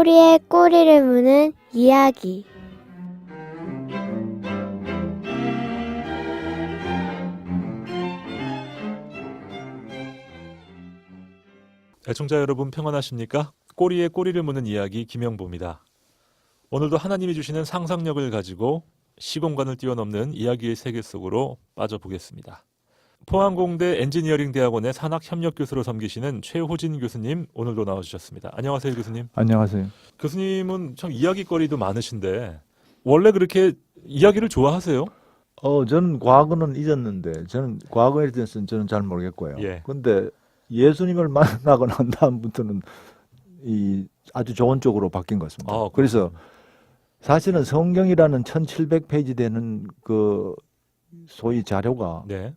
꼬리에 꼬리를 무는 이야기. 애청자 여러분 평안하십니까? 꼬리에 꼬리를 무는 이야기 김영보입니다. 오늘도 하나님이 주시는 상상력을 가지고 시공간을 뛰어넘는 이야기의 세계 속으로 빠져보겠습니다. 포항공대 엔지니어링 대학원의 산학협력 교수로 섬기시는 최호진 교수님 오늘도 나와주셨습니다. 안녕하세요 교수님. 안녕하세요. 교수님은 참 이야기거리도 많으신데 원래 그렇게 이야기를 좋아하세요? 저는 과거는 잊었는데 저는 과거에 대해서는 저는 잘 모르겠고요. 예. 근데 예수님을 만나고 난 다음부터는 이 아주 좋은 쪽으로 바뀐 것 같습니다. 그래서 사실은 성경이라는 1700페이지 되는 그 소위 자료가 네,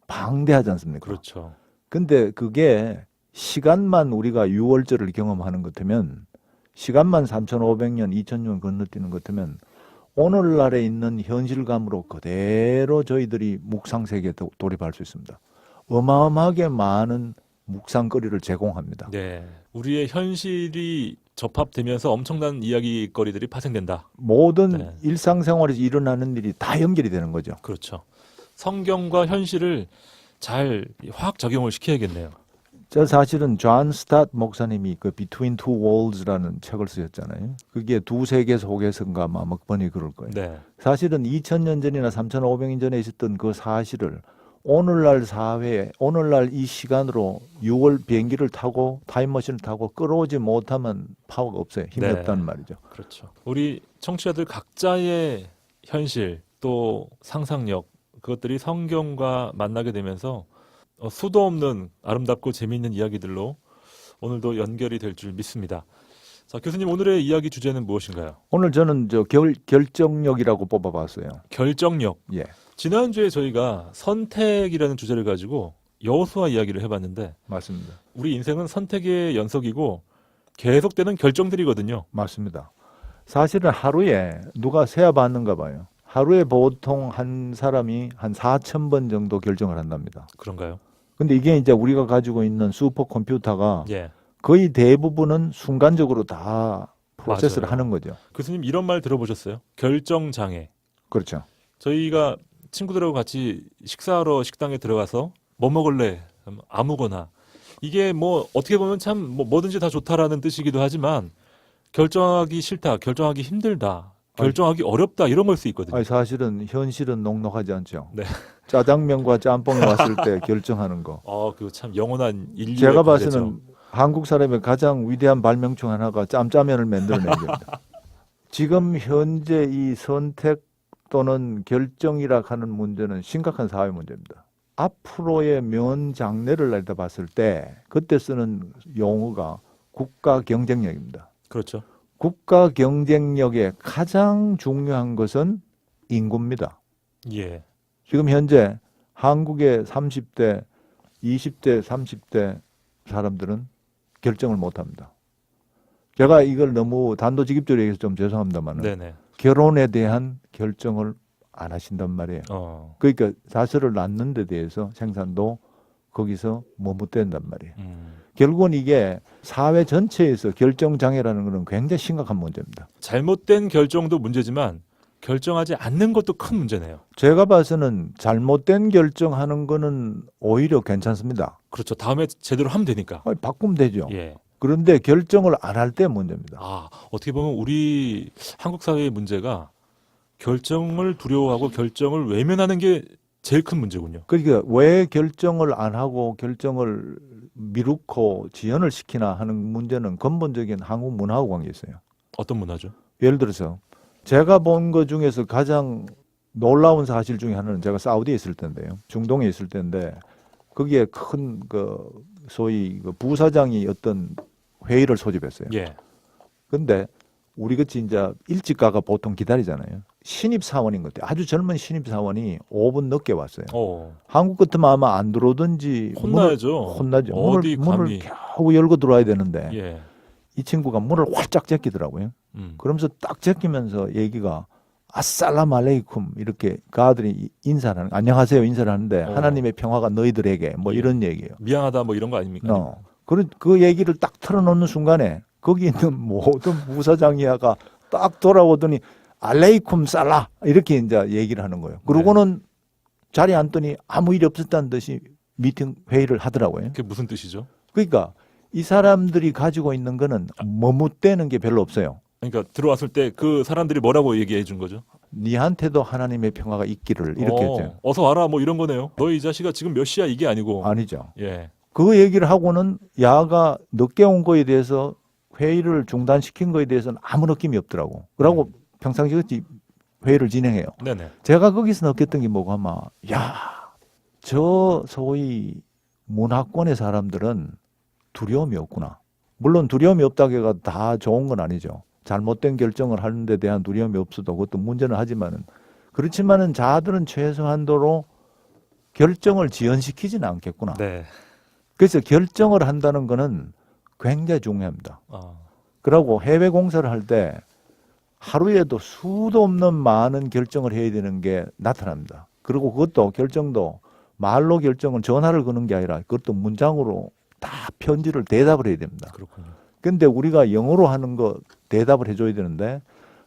방대하지 않습니까? 그렇죠. 근데 그게 시간만 우리가 6월절을 경험하는 것 같으면 시간만 3500년, 2000년 건너뛰는 것 같으면 오늘날에 있는 현실감으로 그대로 저희들이 묵상 세계에 돌입할 수 있습니다. 어마어마하게 많은 묵상거리를 제공합니다. 네, 우리의 현실이 접합되면서 엄청난 이야기거리들이 파생된다. 모든 네. 일상생활에서 일어나는 일이 다 연결이 되는 거죠. 그렇죠. 성경과 현실을 잘 화학 적용을 시켜야겠네요. 저 사실은 존 스타트 목사님이 그 Between Two Worlds라는 책을 쓰셨잖아요. 그게 두 세계 속에서인가 아마 번이 그럴 거예요. 네, 사실은 2000년 전이나 3500년 전에 있었던 그 사실을 오늘날 사회에 오늘날 이 시간으로 6월 비행기를 타고 타임머신을 타고 끌어오지 못하면 파워가 없어요. 힘이 네. 없다는 말이죠. 그렇죠. 우리 청취자들 각자의 현실 또 상상력 그것들이 성경과 만나게 되면서 수도 없는 아름답고 재미있는 이야기들로 오늘도 연결이 될 줄 믿습니다. 자, 교수님 오늘의 이야기 주제는 무엇인가요? 오늘 저는 저 결정력이라고 뽑아봤어요. 결정력. 예, 지난주에 저희가 선택이라는 주제를 가지고 여호수아 이야기를 해봤는데 맞습니다. 우리 인생은 선택의 연속이고 계속되는 결정들이거든요. 맞습니다. 사실은 하루에 누가 세어봤는가 봐요. 하루에 보통 한 사람이 한 4,000번 정도 결정을 한답니다. 그런가요? 근데 이게 이제 우리가 가지고 있는 슈퍼컴퓨터가 예. 거의 대부분은 순간적으로 다 프로세스를 맞아요. 하는 거죠. 교수님 이런 말 들어보셨어요? 결정장애. 그렇죠. 저희가 친구들하고 같이 식사하러 식당에 들어가서 뭐 먹을래? 아무거나. 이게 뭐 어떻게 보면 참 뭐든지 다 좋다라는 뜻이기도 하지만 결정하기 싫다, 결정하기 힘들다, 결정하기 어렵다 이런 걸 수 있거든요. 아니, 사실은 현실은 녹록하지 않죠. 네. 짜장면과 짬뽕이 왔을 때 결정하는 거. 그거 참 영원한 인류의 제가 과제죠. 봐서는 한국 사람의 가장 위대한 발명 중 하나가 짬짜면을 만들어낸 겁니다. 지금 현재 이 선택 또는 결정이라 하는 문제는 심각한 사회 문제입니다. 앞으로의 면 장래를 내다봤을 때 그때 쓰는 용어가 국가 경쟁력입니다. 그렇죠. 국가 경쟁력의 가장 중요한 것은 인구입니다. 예. 지금 현재 한국의 30대, 20대, 30대 사람들은 결정을 못합니다. 제가 이걸 너무 단도직입적으로 얘기해서 좀 죄송합니다만 네네. 결혼에 대한 결정을 안 하신단 말이에요. 어. 그러니까 자녀를 낳는 데 대해서 생산도 거기서 머뭇댄단 말이에요. 결국은 이게 사회 전체에서 결정장애라는 것은 굉장히 심각한 문제입니다. 잘못된 결정도 문제지만 결정하지 않는 것도 큰 문제네요. 제가 봐서는 잘못된 결정하는 거는 오히려 괜찮습니다. 그렇죠. 다음에 제대로 하면 되니까. 바꾸면 되죠. 예. 그런데 결정을 안 할 때 문제입니다. 어떻게 보면 우리 한국 사회의 문제가 결정을 두려워하고 결정을 외면하는 게 제일 큰 문제군요. 그러니까 왜 결정을 안 하고 결정을 미루고 지연을 시키나 하는 문제는 근본적인 한국 문화하고 관계 있어요. 어떤 문화죠? 예를 들어서 제가 본 것 중에서 가장 놀라운 사실 중에 하나는 제가 사우디에 있을 때인데요. 중동에 있을 때인데 거기에 큰 그 소위 그 부사장이 어떤 회의를 소집했어요. 예. 근데 우리 같이 이제 일찍 가가 보통 기다리잖아요. 신입 사원인 것 같아요. 아주 젊은 신입 사원이 5분 늦게 왔어요. 한국 같으면 아마 안 들어오든지 혼나야죠. 혼나죠. 어디 문을 감히. 겨우 열고 들어와야 되는데 예. 이 친구가 문을 활짝 제끼더라고요. 그러면서 딱 제끼면서 얘기가 아살람 알레이쿰 이렇게 가들이 인사를 하는, 안녕하세요 인사를 하는데 하나님의 평화가 너희들에게 뭐 예. 이런 얘기예요. 미안하다 뭐 이런 거 아닙니까? 그 얘기를 딱 털어놓는 순간에 거기 있는 모든 부사장 이하가 딱 돌아오더니 알레이쿰 살라 이렇게 이제 얘기를 하는 거예요. 그러고는 자리에 앉더니 아무 일이 없었다는 듯이 미팅 회의를 하더라고요. 그게 무슨 뜻이죠? 그러니까 이 사람들이 가지고 있는 거는 머뭇대는 게 별로 없어요. 그러니까 들어왔을 때 그 사람들이 뭐라고 얘기해 준 거죠? 니한테도 하나님의 평화가 있기를 이렇게 했죠. 어서 와라 뭐 이런 거네요. 너 이 자식아 지금 몇 시야 이게 아니고. 아니죠. 예. 그 얘기를 하고는 야가 늦게 온 거에 대해서 회의를 중단시킨 거에 대해서는 아무 느낌이 없더라고. 그러고 평상시 같이 회의를 진행해요. 네네. 제가 거기서 느꼈던 게 뭐가 아마 저 소위 문화권의 사람들은 두려움이 없구나. 물론 두려움이 없다고 해가 다 좋은 건 아니죠. 잘못된 결정을 하는 데 대한 두려움이 없어도 그것도 문제는 하지만은 그렇지만은 자들은 최소한도로 결정을 지연시키지는 않겠구나. 네. 그래서 결정을 한다는 거는 굉장히 중요합니다. 아, 그러고 해외 공사를 할 때 하루에도 수도 없는 많은 결정을 해야 되는 게 나타납니다. 그리고 그것도 결정도 말로 결정은 전화를 거는 게 아니라 그것도 문장으로 다 편지를 대답을 해야 됩니다. 그렇군요. 근데 우리가 영어로 하는 거 대답을 해줘야 되는데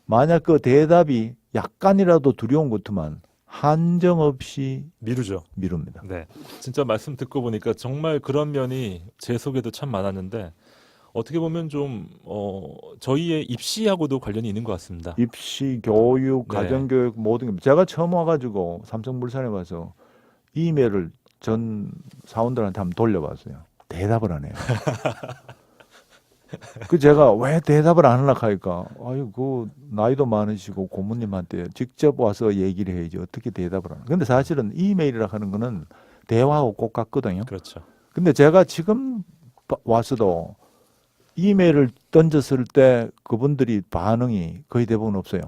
만약 그 대답이 약간이라도 두려운 것만 한정없이 미루죠. 미룹니다. 네. 진짜 말씀 듣고 보니까 정말 그런 면이 제 속에도 참 많았는데 어떻게 보면 좀 저희의 입시하고도 관련이 있는 것 같습니다. 입시, 교육, 네. 가정교육 모든 게 제가 처음 와가지고 삼성물산에 와서 이메일을 전 사원들한테 한번 돌려봤어요. 대답을 안 해요. 그 제가 왜 대답을 안 하려고 하니까 아유 그 나이도 많으시고 고모님한테 직접 와서 얘기를 해야지 어떻게 대답을 하나. 근데 사실은 이메일이라 하는 거는 대화하고 꼭 같거든요. 그렇죠. 근데 제가 지금 와서도 이메일을 던졌을 때 그분들이 반응이 거의 대부분 없어요.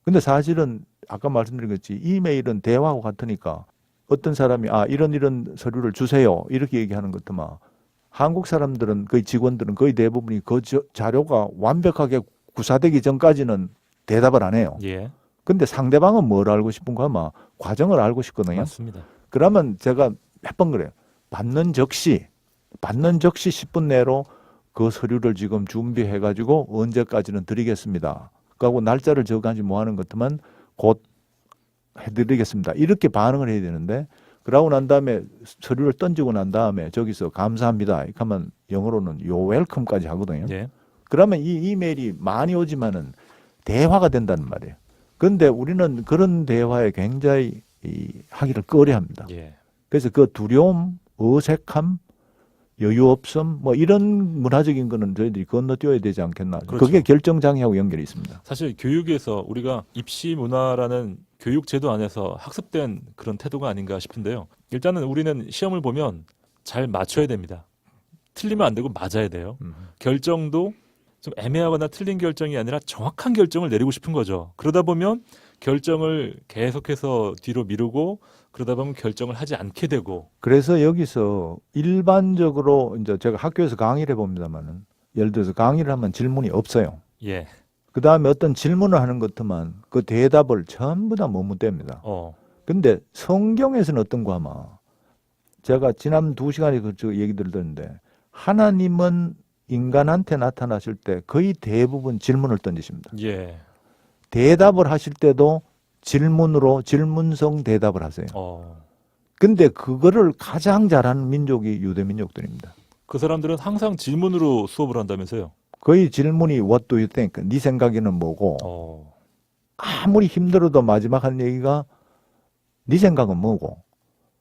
근데 사실은 아까 말씀드린 것처럼 이메일은 대화하고 같으니까 어떤 사람이 이런 서류를 주세요 이렇게 얘기하는 것도만 한국 사람들은 거의 직원들은 거의 대부분이 그 자료가 완벽하게 구사되기 전까지는 대답을 안 해요. 예. 근데 상대방은 뭘 알고 싶은가 아마 과정을 알고 싶거든요. 맞습니다. 그러면 제가 몇 번 그래요. 받는 즉시 10분 내로 그 서류를 지금 준비해 가지고 언제까지는 드리겠습니다. 그하고 날짜를 적어가지고 뭐 하는 것만 곧 해드리겠습니다. 이렇게 반응을 해야 되는데 그러고 난 다음에 서류를 던지고 난 다음에 저기서 감사합니다. 이렇게 하면 영어로는 You're welcome까지 하거든요. 예. 그러면 이 이메일이 많이 오지만은 대화가 된다는 말이에요. 그런데 우리는 그런 대화에 굉장히 하기를 꺼려합니다. 예. 그래서 그 두려움, 어색함, 여유 없음 뭐 이런 문화적인 거는 저희들이 건너뛰어야 되지 않겠나. 그렇죠. 그게 결정장애하고 연결이 있습니다. 사실 교육에서 우리가 입시 문화라는 교육 제도 안에서 학습된 그런 태도가 아닌가 싶은데요. 일단은 우리는 시험을 보면 잘 맞춰야 됩니다. 틀리면 안 되고 맞아야 돼요. 결정도 좀 애매하거나 틀린 결정이 아니라 정확한 결정을 내리고 싶은 거죠. 그러다 보면 결정을 계속해서 뒤로 미루고 그러다 보면 결정을 하지 않게 되고. 그래서 여기서 일반적으로 이제 제가 학교에서 강의를 해봅니다만은 예를 들어서 강의를 하면 질문이 없어요. 예. 그 다음에 어떤 질문을 하는 것만 그 대답을 전부 다 머뭇댑니다. 근데 성경에서는 어떤가 하면 제가 지난 2시간에 그 얘기 들었는데 하나님은 인간한테 나타나실 때 거의 대부분 질문을 던지십니다. 예. 대답을 하실 때도 질문으로 질문성 대답을 하세요. 근데 그거를 가장 잘하는 민족이 유대 민족들입니다. 그 사람들은 항상 질문으로 수업을 한다면서요? 거의 질문이 What do you think? 네 생각에는 뭐고? 아무리 힘들어도 마지막 한 얘기가 네 생각은 뭐고?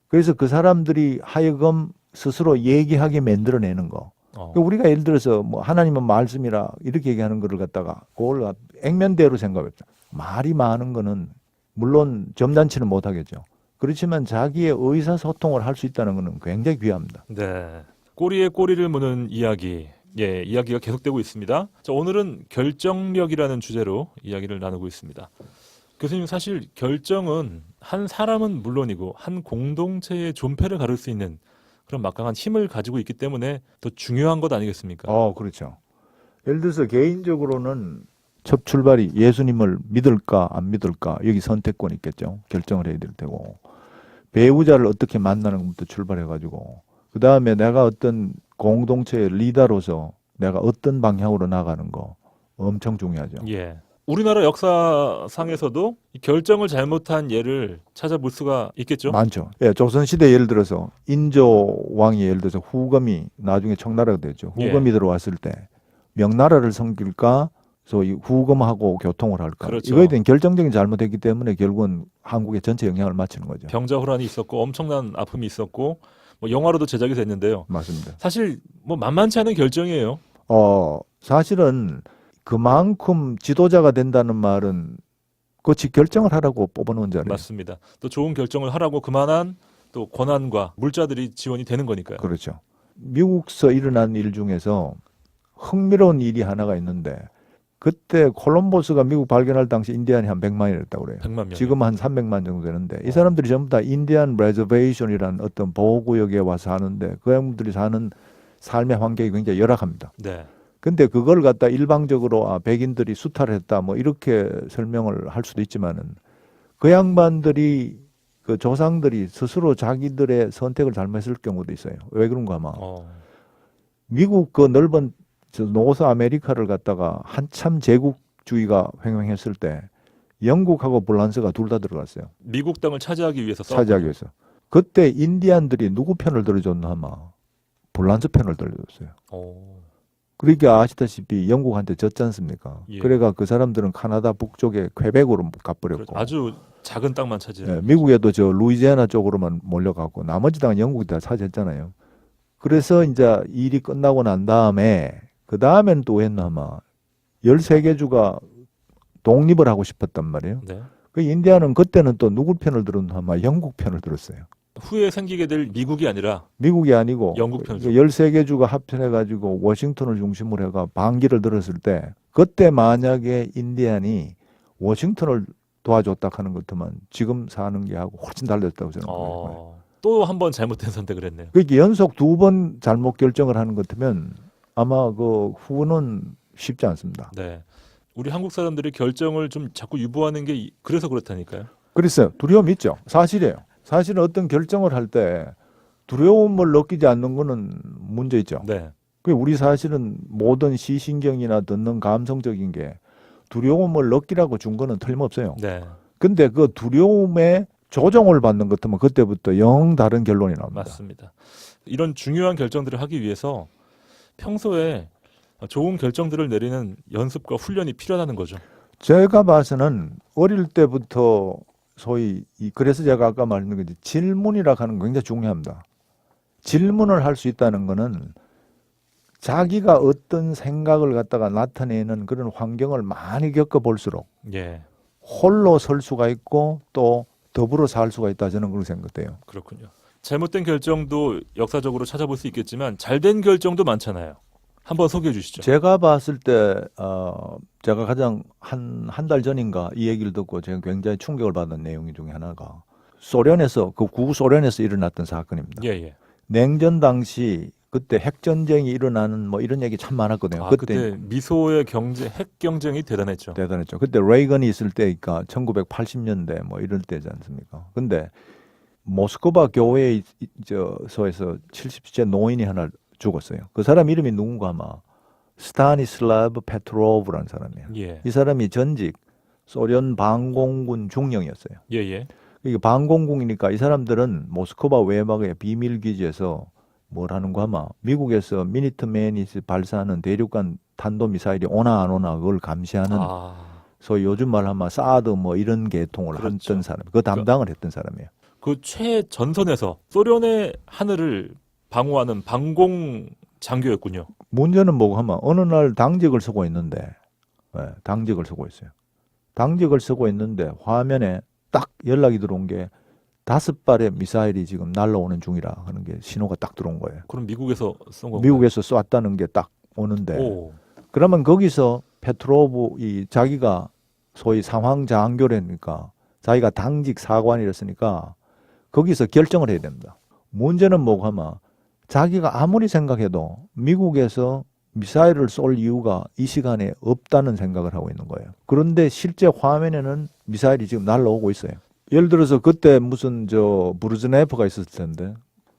그래서 그 사람들이 하여금 스스로 얘기하게 만들어내는 거. 우리가 예를 들어서 뭐 하나님은 말씀이라 이렇게 얘기하는 거를 갖다가 그걸 액면대로 생각했죠. 말이 많은 거는 물론 점잖지는 못하겠죠. 그렇지만 자기의 의사소통을 할 수 있다는 것은 굉장히 귀합니다. 네. 꼬리에 꼬리를 무는 이야기. 예, 이야기가 계속되고 있습니다. 자, 오늘은 결정력이라는 주제로 이야기를 나누고 있습니다. 교수님, 사실 결정은 한 사람은 물론이고 한 공동체의 존폐를 가를 수 있는 그런 막강한 힘을 가지고 있기 때문에 더 중요한 것 아니겠습니까? 그렇죠. 예를 들어서 개인적으로는 첫 출발이 예수님을 믿을까 안 믿을까 여기 선택권이 있겠죠. 결정을 해야 될 테고 배우자를 어떻게 만나는 것부터 출발해가지고 그 다음에 내가 어떤 공동체의 리더로서 내가 어떤 방향으로 나가는 거 엄청 중요하죠. 예. 우리나라 역사상에서도 이 결정을 잘못한 예를 찾아볼 수가 있겠죠? 많죠. 예, 조선시대 예를 들어서 인조 왕이 예를 들어서 후금이 나중에 청나라가 됐죠. 후금이 예. 들어왔을 때 명나라를 섬길까 소위 후금하고 교통을 할까. 그렇죠. 이거에 대한 결정적인 잘못했기 때문에 결국은 한국에 전체 영향을 미치는 거죠. 병자호란이 있었고 엄청난 아픔이 있었고 뭐 영화로도 제작이 됐는데요. 맞습니다. 사실 뭐 만만치 않은 결정이에요. 사실은 그만큼 지도자가 된다는 말은 그치 결정을 하라고 뽑아놓은 자리예요. 맞습니다. 또 좋은 결정을 하라고 그만한 또 권한과 물자들이 지원이 되는 거니까요. 그렇죠. 미국서 일어난 일 중에서 흥미로운 일이 하나가 있는데 그때 콜럼버스가 미국 발견할 당시 인디안이 한 100만이었다고 그래요. 100만 명. 지금 한 300만 정도 되는데 이 사람들이 전부 다 인디안 레저베이션이라는 어떤 보호구역에 와서 사는데 그 사람들이 사는 삶의 환경이 굉장히 열악합니다. 네. 근데 그걸 갖다 일방적으로 백인들이 수탈을 했다 뭐 이렇게 설명을 할 수도 있지만은 그 양반들이 그 조상들이 스스로 자기들의 선택을 잘못했을 경우도 있어요. 왜 그런가 아마 미국 그 넓은 노스 아메리카를 갖다가 한참 제국주의가 횡행했을 때 영국하고 프랑스가 둘 다 들어갔어요. 미국 땅을 차지하기 위해서 차지하기 위해서. 그때 인디안들이 누구 편을 들어줬나 아마 프랑스 편을 들어줬어요. 그러니까 아시다시피 영국한테 졌지 않습니까? 예. 그래가 그 사람들은 카나다 북쪽에 퀘벡으로 가버렸고 아주 작은 땅만 차지해요. 미국에도 저 루이지애나 쪽으로만 몰려가고 나머지 땅은 영국이 다 차지했잖아요. 그래서 이제 일이 끝나고 난 다음에 그 다음에는 또 했나 아마 13개 주가 독립을 하고 싶었단 말이에요. 네. 그 인디아는 그때는 또 누구 편을 들었나 아마 영국 편을 들었어요. 후에 생기게 될 미국이 아니라 미국이 아니고 영국 편이죠. 13개 주가 합쳐가지고 워싱턴을 중심으로 해가 반기를 들었을 때 그때 만약에 인디안이 워싱턴을 도와줬다 하는 것 같으면 지금 사는 게 하고 훨씬 달랐다고 저는 봐요. 또 한 번 잘못된 선택을 했네요. 그러니까 연속 2번 잘못 결정을 하는 것 같으면 아마 그 후는 쉽지 않습니다. 네. 우리 한국 사람들이 결정을 좀 자꾸 유보하는 게 그래서 그렇다니까요. 그랬어요. 두려움이 있죠. 사실이에요. 사실은 어떤 결정을 할 때 두려움을 느끼지 않는 거는 문제 있죠. 네. 우리 사실은 모든 시신경이나 듣는 감성적인 게 두려움을 느끼라고 준 거는 틀림없어요. 네. 근데 그 두려움에 조정을 받는 것 같으면 그때부터 영 다른 결론이 나옵니다. 맞습니다. 이런 중요한 결정들을 하기 위해서 평소에 좋은 결정들을 내리는 연습과 훈련이 필요하다는 거죠. 제가 봐서는 어릴 때부터 소위 그래서 제가 아까 말했는 거지 질문이라 하는 거 굉장히 중요합니다. 질문을 할 수 있다는 거는 자기가 어떤 생각을 갖다가 나타내는 그런 환경을 많이 겪어볼수록 예. 홀로 설 수가 있고 또 더불어 살 수가 있다 저는 그렇게 생각해요. 그렇군요. 잘못된 결정도 역사적으로 찾아볼 수 있겠지만 잘된 결정도 많잖아요. 한번 소개해 주시죠. 제가 봤을 때 제가 가장 한 달 전인가 이 얘기를 듣고 제가 굉장히 충격을 받은 내용 중에 하나가 소련에서 그 구소련에서 일어났던 사건입니다. 예. 냉전 당시 그때 핵 전쟁이 일어나는 뭐 이런 얘기 참 많았거든요. 그때 미소의 핵 경쟁이 대단했죠. 대단했죠. 그때 레이건이 있을 때니까 1980년대 뭐 이럴 때지 않습니까? 근데 모스크바 교회에서에서 70세 노인이 하나 죽었어요. 그 사람 이름이 누군가 아마 스타니슬라브 페트로브라는 사람이에요. 예. 이 사람이 전직 소련 방공군 중령이었어요. 예. 이게 방공군이니까 이 사람들은 모스크바 외곽의 비밀 기지에서 뭘 하는가 아마 미국에서 미니트맨이 발사하는 대륙간 탄도미사일이 오나 안 오나 그걸 감시하는 소위 요즘 말하면 사드 뭐 이런 계통을 그렇죠. 했던 사람, 그 담당을 했던 사람이에요. 그 최전선에서 소련의 하늘을 방어하는 방공 장교였군요. 문제는 뭐고 하면 어느 날 당직을 쓰고 있는데 당직을 쓰고 있어요. 당직을 쓰고 있는데 화면에 딱 연락이 들어온 게 5발의 미사일이 지금 날라오는 중이라 하는 게 신호가 딱 들어온 거예요. 그럼 미국에서 쏜 건가요? 미국에서 쐈다는 게 딱 오는데 그러면 거기서 페트로브 자기가 소위 상황 장교라니까 자기가 당직 사관이랬으니까 거기서 결정을 해야 됩니다. 문제는 뭐고 하면 자기가 아무리 생각해도 미국에서 미사일을 쏠 이유가 이 시간에 없다는 생각을 하고 있는 거예요. 그런데 실제 화면에는 미사일이 지금 날라오고 있어요. 예를 들어서 그때 무슨 브루즈네프가 있었을 텐데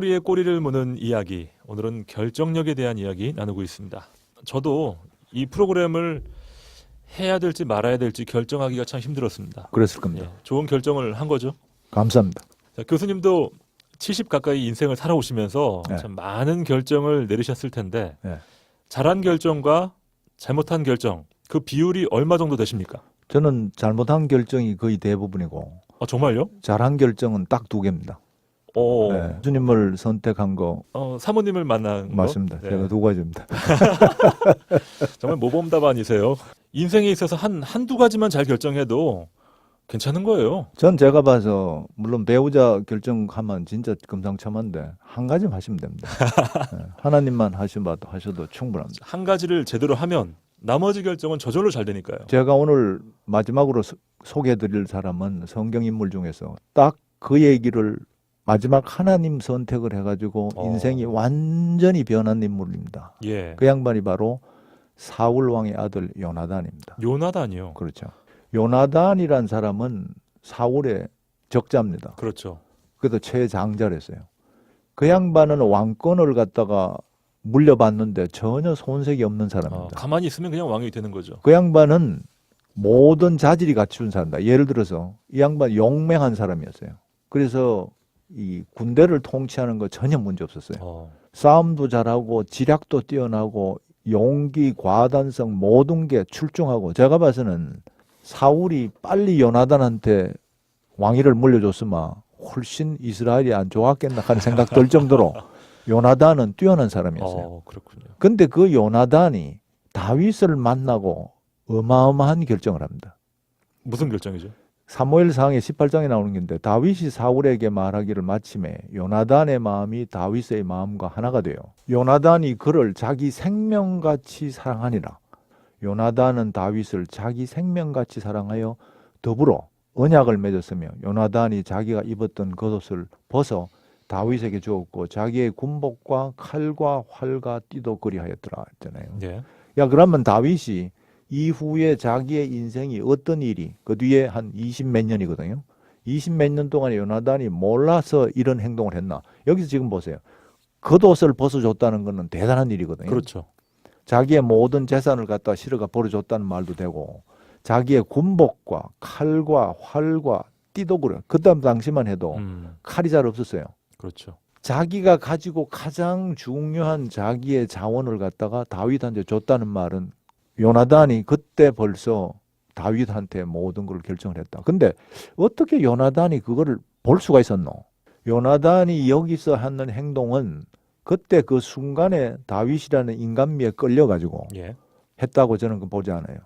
꼬리에 꼬리를 무는 이야기. 오늘은 결정력에 대한 이야기 나누고 있습니다. 저도 이 프로그램을 해야 될지 말아야 될지 결정하기가 참 힘들었습니다. 그랬을 겁니다. 예, 좋은 결정을 한 거죠. 감사합니다. 자, 교수님도 70 가까이 인생을 살아오시면서 네. 참 많은 결정을 내리셨을 텐데 네. 잘한 결정과 잘못한 결정 그 비율이 얼마 정도 되십니까? 저는 잘못한 결정이 거의 대부분이고 아, 정말요? 잘한 결정은 딱 2개입니다. 오, 네. 주님을 선택한 거 사모님을 만난 거? 맞습니다. 네. 제가 2가지입니다. 정말 모범답안이세요. 인생에 있어서 한두 가지만 잘 결정해도 괜찮은 거예요. 전 제가 봐서 물론 배우자 결정하면 진짜 금상첨화인데 한 가지만 하시면 됩니다. 네. 하나님만 하셔도 충분합니다. 한 가지를 제대로 하면 나머지 결정은 저절로 잘 되니까요. 제가 오늘 마지막으로 소개해드릴 사람은 성경 인물 중에서 딱 그 얘기를 마지막 하나님 선택을 해가지고 인생이 완전히 변한 인물입니다. 예. 그 양반이 바로 사울 왕의 아들 요나단입니다. 요나단이요. 그렇죠. 요나단이란 사람은 사울의 적자입니다. 그렇죠. 그래도 최장자랬어요. 그 양반은 왕권을 갖다가 물려받는데 전혀 손색이 없는 사람입니다. 가만히 있으면 그냥 왕이 되는 거죠. 그 양반은 모든 자질이 갖춘 사람이다. 예를 들어서 이 양반 용맹한 사람이었어요. 그래서 이 군대를 통치하는 거 전혀 문제 없었어요. 싸움도 잘하고 지략도 뛰어나고 용기, 과단성 모든 게 출중하고 제가 봐서는 사울이 빨리 요나단한테 왕위를 물려줬으면 훨씬 이스라엘이 안 좋았겠나 하는 생각 들 정도로 요나단은 뛰어난 사람이었어요. 그렇군요. 근데 그 요나단이 다윗을 만나고 어마어마한 결정을 합니다. 무슨 결정이죠? 사무엘상의 18장에 나오는 건데 다윗이 사울에게 말하기를 마침에 요나단의 마음이 다윗의 마음과 하나가 돼요. 요나단이 그를 자기 생명같이 사랑하니라. 요나단은 다윗을 자기 생명같이 사랑하여 더불어 언약을 맺었으며 요나단이 자기가 입었던 겉옷을 벗어 다윗에게 주었고 자기의 군복과 칼과 활과 띠도 그리하였더라 했잖아요. 예. 야, 그러면 다윗이 이후에 자기의 인생이 어떤 일이 그 뒤에 한 20 몇 년이거든요. 20 몇 년 동안에 요나단이 몰라서 이런 행동을 했나. 여기서 지금 보세요. 겉옷을 벗어줬다는 것은 대단한 일이거든요. 그렇죠. 자기의 모든 재산을 갖다 실어가 버려줬다는 말도 되고 자기의 군복과 칼과 활과 띠도 그래. 그때 당시만 해도 칼이 잘 없었어요. 그렇죠. 자기가 가지고 가장 중요한 자기의 자원을 갖다가 다윗한테 줬다는 말은 요나단이 그때 벌써 다윗한테 모든 걸 결정을 했다. 근데 어떻게 요나단이 그거를 볼 수가 있었노? 요나단이 여기서 하는 행동은 그때 그 순간에 다윗이라는 인간미에 끌려가지고 예. 했다고 저는 보지 않아요.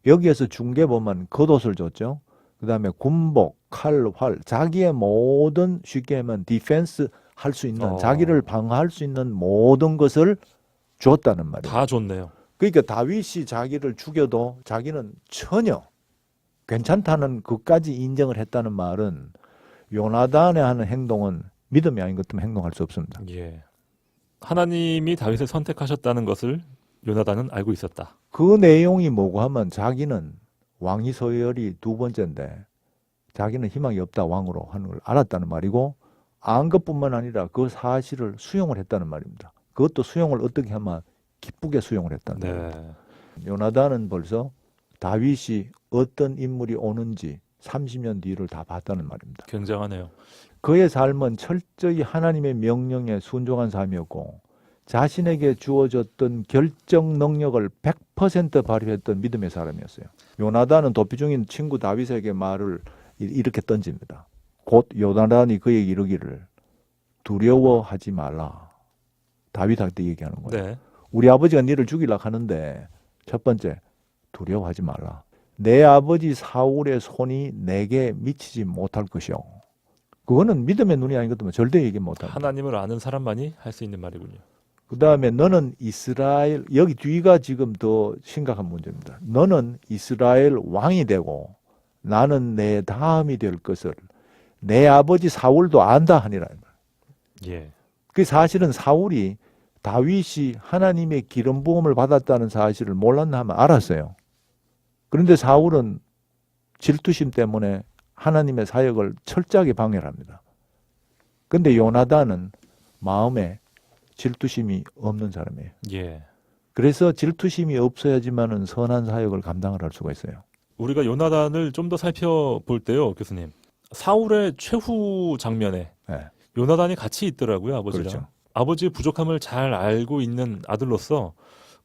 여기에서 중계 보면 겉옷을 줬죠. 그 다음에 군복, 칼, 활, 자기의 모든 쉽게 하면 디펜스 할 수 있는 자기를 방어할 수 있는 모든 것을 줬다는 말이에요. 다 좋네요. 그러니까 다윗이 자기를 죽여도 자기는 전혀 괜찮다는 것까지 인정을 했다는 말은 요나단의 하는 행동은 믿음이 아닌 것 때문에 행동할 수 없습니다. 예. 하나님이 다윗을 선택하셨다는 것을 요나단은 알고 있었다. 그 내용이 뭐고 하면 자기는 왕위 서열이 2번째인데 자기는 희망이 없다 왕으로 하는 걸 알았다는 말이고 안 것뿐만 아니라 그 사실을 수용을 했다는 말입니다. 그것도 수용을 어떻게 하면 기쁘게 수용을 했다는 말입니다. 요나단은 벌써 다윗이 어떤 인물이 오는지 30년 뒤를 다 봤다는 말입니다. 굉장하네요. 그의 삶은 철저히 하나님의 명령에 순종한 삶이었고 자신에게 주어졌던 결정 능력을 100% 발휘했던 믿음의 사람이었어요. 요나단은 도피 중인 친구 다윗에게 말을 이렇게 던집니다. 곧 요나단이 그에게 이르기를 두려워하지 말라. 다윗한테 얘기하는 거예요. 네. 우리 아버지가 너를 죽이려고 하는데 첫 번째 두려워하지 말라. 내 아버지 사울의 손이 내게 미치지 못할 것이요. 그거는 믿음의 눈이 아닌 것 때문에 절대 얘기 못합니다. 하나님을 아는 사람만이 할 수 있는 말이군요. 그 다음에 너는 이스라엘, 여기 뒤가 지금 더 심각한 문제입니다. 너는 이스라엘 왕이 되고 나는 내 다음이 될 것을 내 아버지 사울도 안다 하니라. 예. 그 사실은 사울이 다윗이 하나님의 기름 부음을 받았다는 사실을 몰랐나 하면 알았어요. 그런데 사울은 질투심 때문에 하나님의 사역을 철저하게 방해를 합니다. 그런데 요나단은 마음에 질투심이 없는 사람이에요. 예. 그래서 질투심이 없어야지만은 선한 사역을 감당을 할 수가 있어요. 우리가 요나단을 좀 더 살펴볼 때요, 교수님. 사울의 최후 장면에 네. 요나단이 같이 있더라고요, 아버지랑. 그렇죠. 아버지의 부족함을 잘 알고 있는 아들로서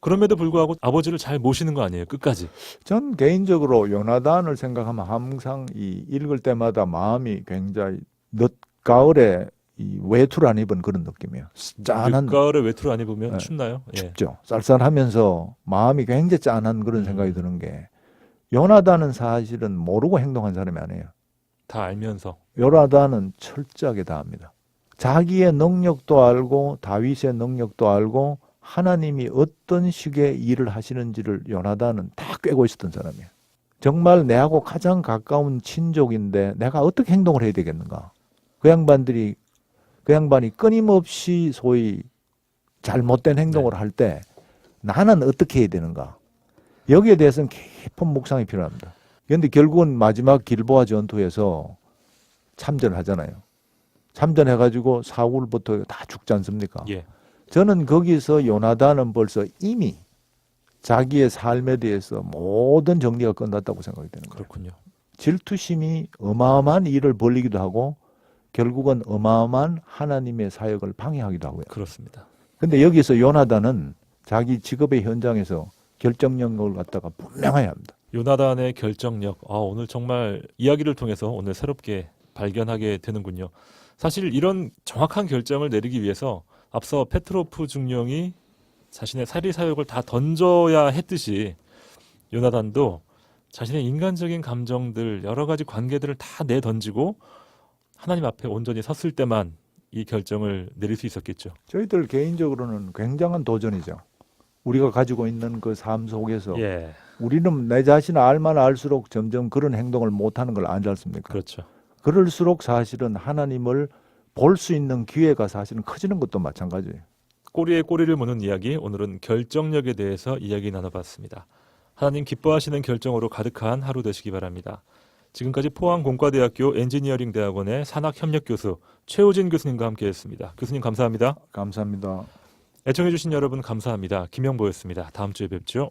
그럼에도 불구하고 아버지를 잘 모시는 거 아니에요, 끝까지. 전 개인적으로 요나단을 생각하면 항상 이 읽을 때마다 마음이 굉장히 늦가을에 이 외투를 안 입은 그런 느낌이에요. 짠한 늦가을에 외투를 안 입으면 네. 춥나요? 예. 춥죠. 쌀쌀하면서 마음이 굉장히 짠한 그런 생각이 음. 드는 게 요나단은 사실은 모르고 행동한 사람이 아니에요. 다 알면서. 요나단은 철저하게 다 합니다. 자기의 능력도 알고 다윗의 능력도 알고 하나님이 어떤 식의 일을 하시는지를 요나단은 다 꿰고 있었던 사람이에요. 정말 내하고 가장 가까운 친족인데 내가 어떻게 행동을 해야 되겠는가? 그 양반이 끊임없이 소위 잘못된 행동을 할 때 나는 어떻게 해야 되는가? 여기에 대해서는 깊은 묵상이 필요합니다. 그런데 결국은 마지막 길보아 전투에서 참전을 하잖아요. 참전해가지고 사울부터 다 죽지 않습니까? 예. 저는 거기서 요나단은 벌써 이미 자기의 삶에 대해서 모든 정리가 끝났다고 생각이 되는 거예요. 그렇군요. 질투심이 어마어마한 일을 벌리기도 하고 결국은 어마어마한 하나님의 사역을 방해하기도 하고요. 그렇습니다. 근데 여기서 요나단은 자기 직업의 현장에서 결정력을 갖다가 분명해야 합니다. 요나단의 결정력. 오늘 정말 이야기를 통해서 오늘 새롭게 발견하게 되는군요. 사실 이런 정확한 결정을 내리기 위해서 앞서 페트로프 중령이 자신의 사리 사역을 다 던져야 했듯이 요나단도 자신의 인간적인 감정들, 여러 가지 관계들을 다 내던지고 하나님 앞에 온전히 섰을 때만 이 결정을 내릴 수 있었겠죠. 저희들 개인적으로는 굉장한 도전이죠. 우리가 가지고 있는 그 삶 속에서 예, 우리는 내 자신을 알만 알수록 점점 그런 행동을 못하는 걸 알지 않습니까? 그렇죠. 그럴수록 사실은 하나님을 볼 수 있는 기회가 사실은 커지는 것도 마찬가지예요. 꼬리에 꼬리를 무는 이야기, 오늘은 결정력에 대해서 이야기 나눠봤습니다. 하나님 기뻐하시는 결정으로 가득한 하루 되시기 바랍니다. 지금까지 포항공과대학교 엔지니어링대학원의 산학협력교수 최우진 교수님과 함께했습니다. 교수님 감사합니다. 감사합니다. 애청해주신 여러분 감사합니다. 김영보였습니다. 다음 주에 뵙죠.